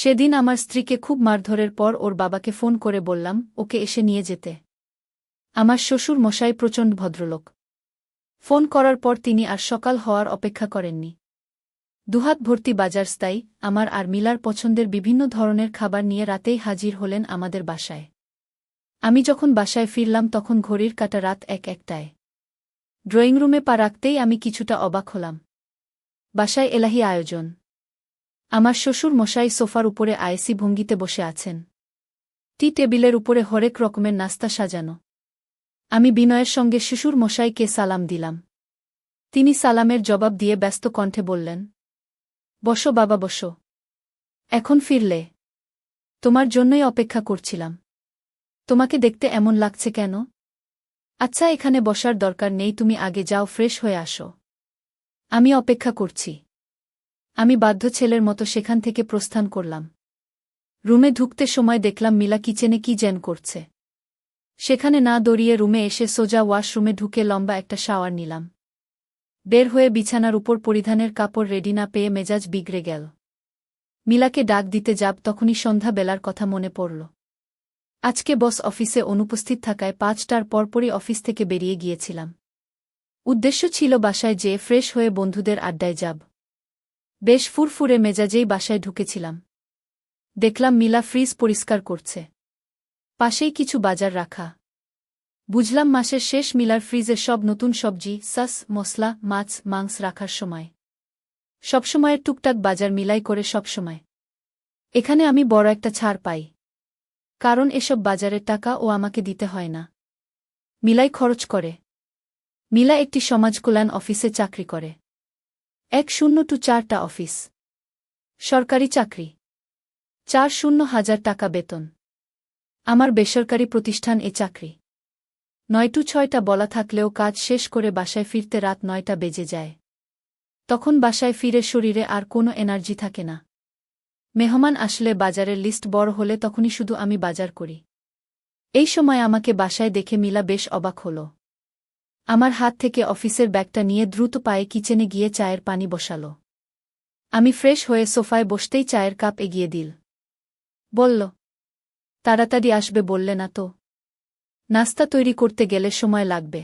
সেদিন আমার স্ত্রীকে খুব মারধরের পর ওর বাবাকে ফোন করে বললাম ওকে এসে নিয়ে যেতে। আমার শ্বশুর মশাই প্রচণ্ড ভদ্রলোক। ফোন করার পর তিনি আর সকাল হওয়ার অপেক্ষা করেননি। দুহাত ভর্তি বাজার স্থায়ী আমার আর মিলার পছন্দের বিভিন্ন ধরনের খাবার নিয়ে রাতেই হাজির হলেন আমাদের বাসায়। আমি যখন বাসায় ফিরলাম তখন ঘড়ির কাঁটা রাত ১টায়। ড্রয়িং রুমে পা রাখতেই আমি কিছুটা অবাক হলাম। বাসায় এলাহি আয়োজন। আমার শ্বশুর মশাই সোফার উপরে আয়েসি ভঙ্গিতে বসে আছেন। টি টেবিলের উপরে হরেক রকমের নাস্তা সাজানো। আমি বিনয়ের সঙ্গে শ্বশুর মশাইকে সালাম দিলাম। তিনি সালামের জবাব দিয়ে ব্যস্ত কণ্ঠে বললেন, বসো বাবা বসো। এখন ফিরলে? তোমার জন্যই অপেক্ষা করছিলাম। তোমাকে দেখতে এমন লাগছে কেন? আচ্ছা, এখানে বসার দরকার নেই, তুমি আগে যাও, ফ্রেশ হয়ে আসো। আমি অপেক্ষা করছি। আমি বাধ্য ছেলের মতো সেখান থেকে প্রস্থান করলাম। রুমে ঢুকতে সময় দেখলাম মিলা কিচেনে কি যেন করছে। সেখানে না দৌড়িয়ে রুমে এসে সোজা ওয়াশরুমে ঢুকে লম্বা একটা শাওয়ার নিলাম। বের হয়ে বিছানার উপর পরিধানের কাপড় রেডি না পেয়ে মেজাজ বিগড়ে গেল। মিলাকে ডাক দিতে যাব, তখনই সন্ধ্যা বেলার কথা মনে পড়ল। আজকে বস অফিসে অনুপস্থিত থাকায় ৫টার পরপরই অফিস থেকে বেরিয়ে গিয়েছিলাম। উদ্দেশ্য ছিল বাসায় যেয়ে ফ্রেশ হয়ে বন্ধুদের আড্ডায় যাব। বেশ ফুরফুরে মেজাজেই বাসায় ঢুকেছিলাম। দেখলাম মিলা ফ্রিজ পরিষ্কার করছে। পাশেই কিছু বাজার রাখা। বুঝলাম মাসের শেষ মিলার ফ্রিজে সব নতুন সবজি, সস, মশলা, মাছ, মাংস রাখার সময়। সবসময়ের টুকটাক বাজার মিলাই করে সবসময়। এখানে আমি বড় একটা ছাড় পাই। কারণ এসব বাজারের টাকা ও আমাকে দিতে হয় না, মিলাই খরচ করে। মিলা একটি সমাজকল্যাণ অফিসে চাকরি করে। ১০-৪টা অফিস। সরকারি চাকরি। ৪০,০০০ টাকা বেতন। আমার বেসরকারি প্রতিষ্ঠান এ চাকরি। ৯-৬টা বলা থাকলেও কাজ শেষ করে বাসায় ফিরতে রাত ৯টা বেজে যায়। তখন বাসায় ফিরে শরীরে আর কোনো এনার্জি থাকে না। মেহমান আসলে, বাজারের লিস্ট বড় হলে তখনই শুধু আমি বাজার করি। এই সময় আমাকে বাসায় দেখে মিলা বেশ অবাক হল। আমার হাত থেকে অফিসের ব্যাগটা নিয়ে দ্রুত পায়ে কিচেনে গিয়ে চায়ের পানি বসাল। আমি ফ্রেশ হয়ে সোফায় বসতেই চায়ের কাপ এগিয়ে দিল। বলল, তাড়াতাড়ি আসবে বললে না তো? নাস্তা তৈরি করতে গেলে সময় লাগবে।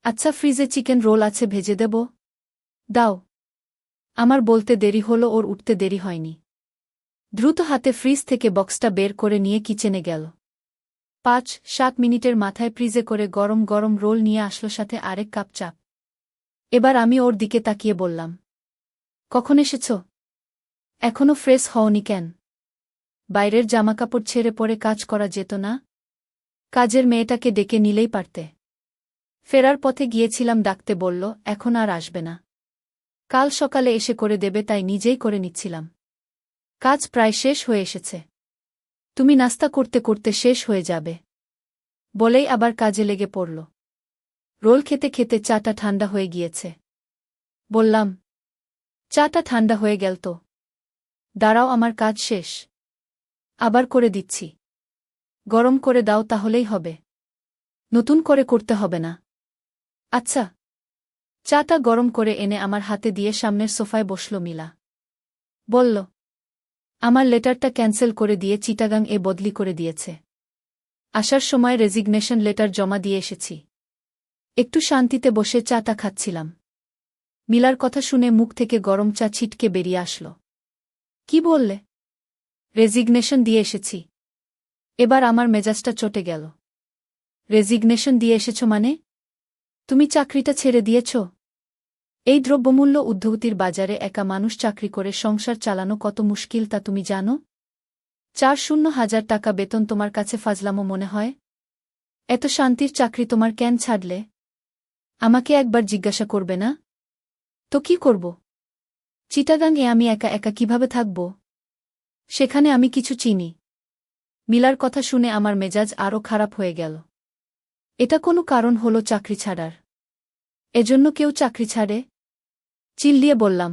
আচ্ছা, ফ্রিজে চিকেন রোল আছে, ভেজে দেব? দাও। আমার বলতে দেরি হলো, ওর উঠতে দেরি হয়নি। দ্রুত হাতে ফ্রিজ থেকে বক্সটা বের করে নিয়ে কিচেনে গেল। ৫-৭ মিনিটের মাথায় ফ্রিজে করে গরম গরম রোল নিয়ে আসলো, সাথে আরেক কাপ চা। এবার আমি ওর দিকে তাকিয়ে বললাম, কখন এসেছ? এখনো ফ্রেশ হওনি কেন? বাইরের জামাকাপড় ছেড়ে পরে কাজ করা যেত না? কাজের মেয়েটাকে ডেকে নিলেই পারতে। ফেরার পথে গিয়েছিলাম ডাকতে, বলল এখন আর আসবে না, কাল সকালে এসে করে দেবে, তাই নিজেই করে নিচ্ছিলাম। কাজ প্রায় শেষ হয়ে এসেছে, তুমি নাস্তা করতে করতে শেষ হয়ে যাবে। বলেই আবার কাজে লেগে পড়ল। রোল খেতে খেতে চাটা ঠান্ডা হয়ে গিয়েছে। বললাম, চাটা ঠান্ডা হয়ে গেল তো? দাঁড়াও, আমার কাজ শেষ। আবার করে দিচ্ছি। গরম করে দাও, তাহলেই হবে, নতুন করে করতে হবে না। আচ্ছা। চাটা গরম করে এনে আমার হাতে দিয়ে সামনের সোফায় বসল মিলা। বলল, আমার লেটারটা ক্যান্সেল করে দিয়ে চিটাগাং এ বদলি করে দিয়েছে। আসার সময় রেজিগনেশন লেটার জমা দিয়ে এসেছি। একটু শান্তিতে বসে চাটা খাচ্ছিলাম। মিলার কথা শুনে মুখ থেকে গরম চা ছিটকে বেরিয়ে আসল। কি বললে? রেজিগনেশন দিয়ে এসেছি। এবার আমার মেজাজটা চটে গেল। রেজিগনেশন দিয়ে এসেছ মানে? তুমি চাকরিটা ছেড়ে দিয়েছ? এই দ্রব্যমূল্য ঊর্ধ্বগতির বাজারে একা মানুষ চাকরি করে সংসার চালানো কত মুশকিল তা তুমি জানো? ৪০,০০০ টাকা বেতন তোমার কাছে ফাজলামো মনে হয়? এত শান্তির চাকরি তোমার কেন ছাড়লে? আমাকে একবার জিজ্ঞাসা করবে না? তো কি করব? চিটাগাং এ আমি একা একা কিভাবে থাকব? সেখানে আমি কিছু চিনি। মিলার কথা শুনে আমার মেজাজ আরও খারাপ হয়ে গেল। এটা কোনো কারণ হলো চাকরি ছাড়ার? এজন্য কেউ চাকরি ছাড়ে? চিল্লিয়ে বললাম,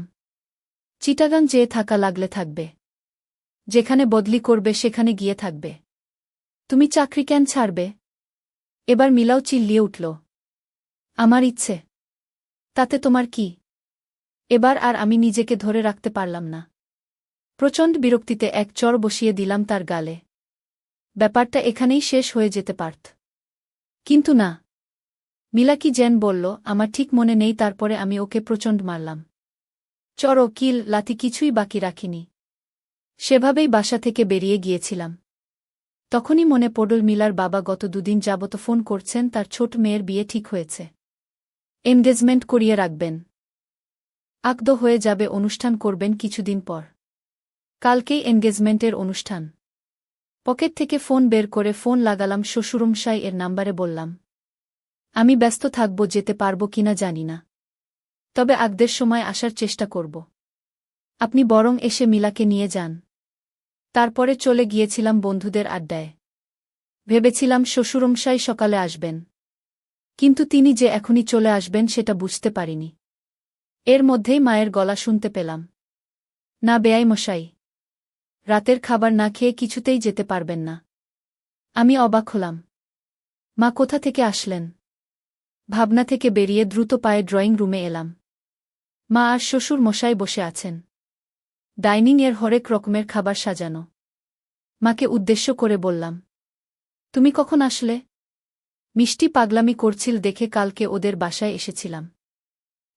চিটাগাং যেয়ে থাকা লাগলে থাকবে, যেখানে বদলি করবে সেখানে গিয়ে থাকবে। তুমি চাকরি কেন ছাড়বে? এবার মিলাও চিল্লিয়ে উঠল। আমার ইচ্ছে, তাতে তোমার কি? এবার আর আমি নিজেকে ধরে রাখতে পারলাম না। প্রচণ্ড বিরক্তিতে এক চড় বসিয়ে দিলাম তার গালে। ব্যাপারটা এখানেই শেষ হয়ে যেতে পারত। কিন্তু না। মিলা কি যেন বলল আমার ঠিক মনে নেই, তারপরে আমি ওকে প্রচণ্ড মারলাম। চড়, কিল, লাথি কিছুই বাকি রাখিনি। সেভাবেই বাসা থেকে বেরিয়ে গিয়েছিলাম। তখনই মনে পড়ল মিলার বাবা গত দুদিন যাবত ফোন করছেন তার ছোট মেয়ের বিয়ে ঠিক হয়েছে। এনগেজমেন্ট করিয়ে রাখবেন। আকদ হয়ে যাবে, অনুষ্ঠান করবেন কিছুদিন পর। কালকেই এনগেজমেন্টের অনুষ্ঠান। পকেট থেকে ফোন বের করে ফোন লাগালাম শ্বশুরমশাই এর নাম্বারে, বললাম আমি ব্যস্ত থাকব, যেতে পারব কিনা জানি না, তবে আকদের সময় আসার চেষ্টা করব। আপনি বরং এসে মিলাকে নিয়ে যান। তারপরে চলে গিয়েছিলাম বন্ধুদের আড্ডায়। ভেবেছিলাম শ্বশুরমশাই সকালে আসবেন, কিন্তু তিনি যে এখনই চলে আসবেন সেটা বুঝতে পারিনি। এর মধ্যেই মায়ের গলা শুনতে পেলাম, না বেয়াই মশাই, রাতের খাবার না খেয়ে কিছুতেই যেতে পারবেন না। আমি অবাক হলাম। মা কোথা থেকে আসলেন? ভাবনা থেকে বেরিয়ে দ্রুত পায়ে ড্রয়িং রুমে এলাম। মা আর শ্বশুর মশাই বসে আছেন। ডাইনিং-এর হরেক রকমের খাবার সাজানো। মাকে উদ্দেশ্য করে বললাম, তুমি কখন আসলে? মিষ্টি পাগলামি করছিল দেখে কালকে ওদের বাসায় এসেছিলাম।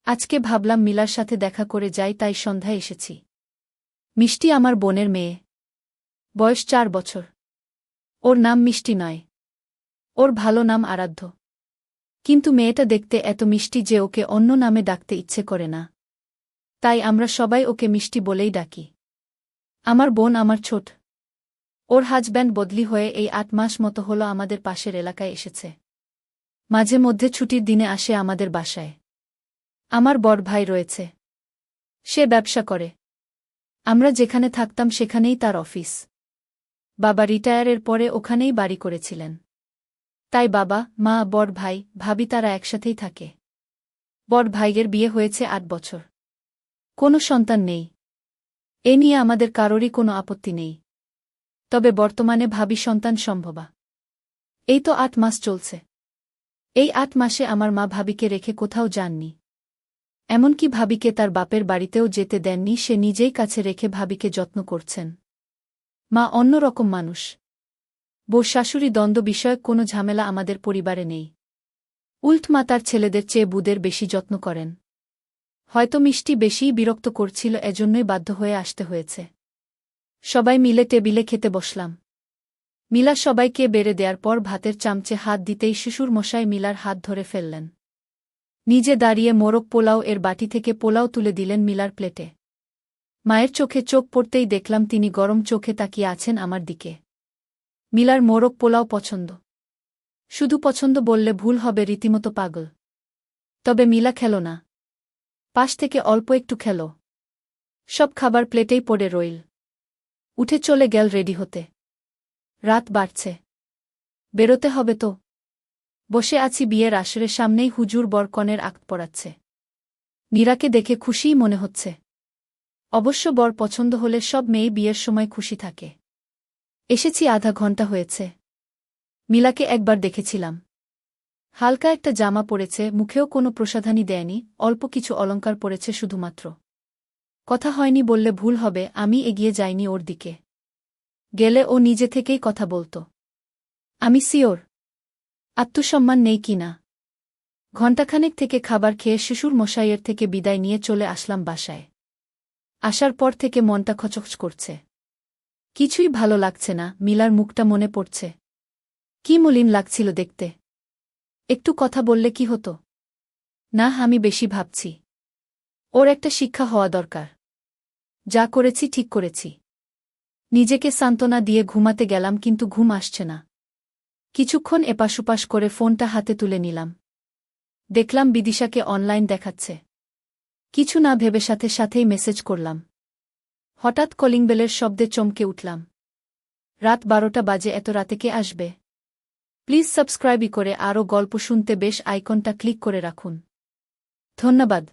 আজকে ভাবলাম মিলার সাথে দেখা করে যাই, তাই সন্ধ্যায় এসেছি। মিষ্টি আমার বোনের মেয়ে। বয়স 4 বছর। ওর নাম মিষ্টি নয়, ওর ভালো নাম আরাধ্য। কিন্তু মেয়েটা দেখতে এত মিষ্টি যে ওকে অন্য নামে ডাকতে ইচ্ছে করে না। তাই আমরা সবাই ওকে মিষ্টি বলেই ডাকি। আমার বোন আমার ছোট। ওর হাজব্যান্ড বদলি হয়ে এই 8 মাস মতো হলো আমাদের পাশের এলাকায় এসেছে। মাঝে মধ্যে ছুটির দিনে আসে আমাদের বাসায়। আমার বড় ভাই রয়েছে, সে ব্যবসা করে। আমরা যেখানে থাকতাম সেখানেই তার অফিস। বাবা রিটায়ারের পরে ওখানেই বাড়ি করেছিলেন। তাই বাবা, মা, বড় ভাই, ভাবি তারা একসাথেই থাকে। বড় ভাইয়ের বিয়ে হয়েছে 8 বছর। কোনো সন্তান নেই। এ নিয়ে আমাদের কারোরই কোনো আপত্তি নেই। তবে বর্তমানে ভাবি সন্তান সম্ভবা। এই তো 8 মাস চলছে। এই 8 মাসে আমার মা ভাবিকে রেখে কোথাও যাননি। এমনকি ভাবিকে তার বাপের বাড়িতেও যেতে দেননি, সে নিজেই কাছে রেখে ভাবিকে যত্ন করছেন। মা অন্যরকম মানুষ। বউ শাশুড়ি দ্বন্দ্ব বিষয়ক কোনো ঝামেলা আমাদের পরিবারে নেই। উল্ট মা তার ছেলেদের চেয়ে বুদের বেশি যত্ন করেন। হয়তো মিষ্টি বেশিই বিরক্ত করছিল, এজন্যই বাধ্য হয়ে আসতে হয়েছে। সবাই মিলে টেবিলে খেতে বসলাম। মিলা সবাইকে বেড়ে দেওয়ার পর ভাতের চামচে হাত দিতেই শ্বশুর মশাই মিলার হাত ধরে ফেললেন। নিজে দাঁড়িয়ে মোরগ পোলাও এর বাটি থেকে পোলাও তুলে দিলেন মিলার প্লেটে। মায়ের চোখে চোখ পড়তেই দেখলাম তিনি গরম চোখে তাকিয়ে আছেন আমার দিকে। মিলার মোরগ পোলাও পছন্দ। শুধু পছন্দ বললে ভুল হবে, রীতিমতো পাগল। তবে মিলা খেল না। পাশ থেকে অল্প একটু খেল। সব খাবার প্লেটেই পড়ে রইল। উঠে চলে গেল রেডি হতে। রাত বাড়ছে, বেরোতে হবে তো। বসে আছি বিয়ের আসরের সামনেই হুজুর বর কনের আক্ত পড়াচ্ছে। নীরাকে দেখে খুশিই মনে হচ্ছে। অবশ্য বর পছন্দ হলে সব মেয়ে বিয়ের সময় খুশি থাকে। এসেছি আধা ঘন্টা হয়েছে। মিলাকে একবার দেখেছিলাম। হালকা একটা জামা পরেছে, মুখেও কোনো প্রসাধনী দেয়নি, অল্প কিছু অলংকার পরেছে শুধুমাত্র। কথা হয়নি বললে ভুল হবে, আমি এগিয়ে যাইনি ওর দিকে। গেলে ও নিজে থেকেই কথা বলতো। আমি সিওর। আত্মসম্মান নেই কি না। ঘণ্টাখানেক থেকে খাবার খেয়ে শ্বশুর মশাইয়ের থেকে বিদায় নিয়ে চলে আসলাম বাসায়। আসার পর থেকে মনটা খচখচ করছে। কিছুই ভালো লাগছে না। মিলার মুখটা মনে পড়ছে। কি মলিন লাগছিল দেখতে। একটু কথা বললে কি হতো? না, আমি বেশি ভাবছি। ওর একটা শিক্ষা হওয়া দরকার। যা করেছি ঠিক করেছি। নিজেকে সান্ত্বনা দিয়ে ঘুমাতে গেলাম, কিন্তু ঘুম আসছে না। কিছুক্ষণ এপাশুপাশ করে ফোনটা হাতে তুলে নিলাম। দেখলাম বিদিশাকে অনলাইন দেখাচ্ছে। কিছু না ভেবে সাথে সাথেই মেসেজ করলাম। হঠাৎ কলিং বেলের শব্দে চমকে উঠলাম। রাত 12টা বাজে, এত রাতে কে আসবে? প্লিজ সাবস্ক্রাইব করে আরও গল্প শুনতে বেশ আইকনটা ক্লিক করে রাখুন। ধন্যবাদ।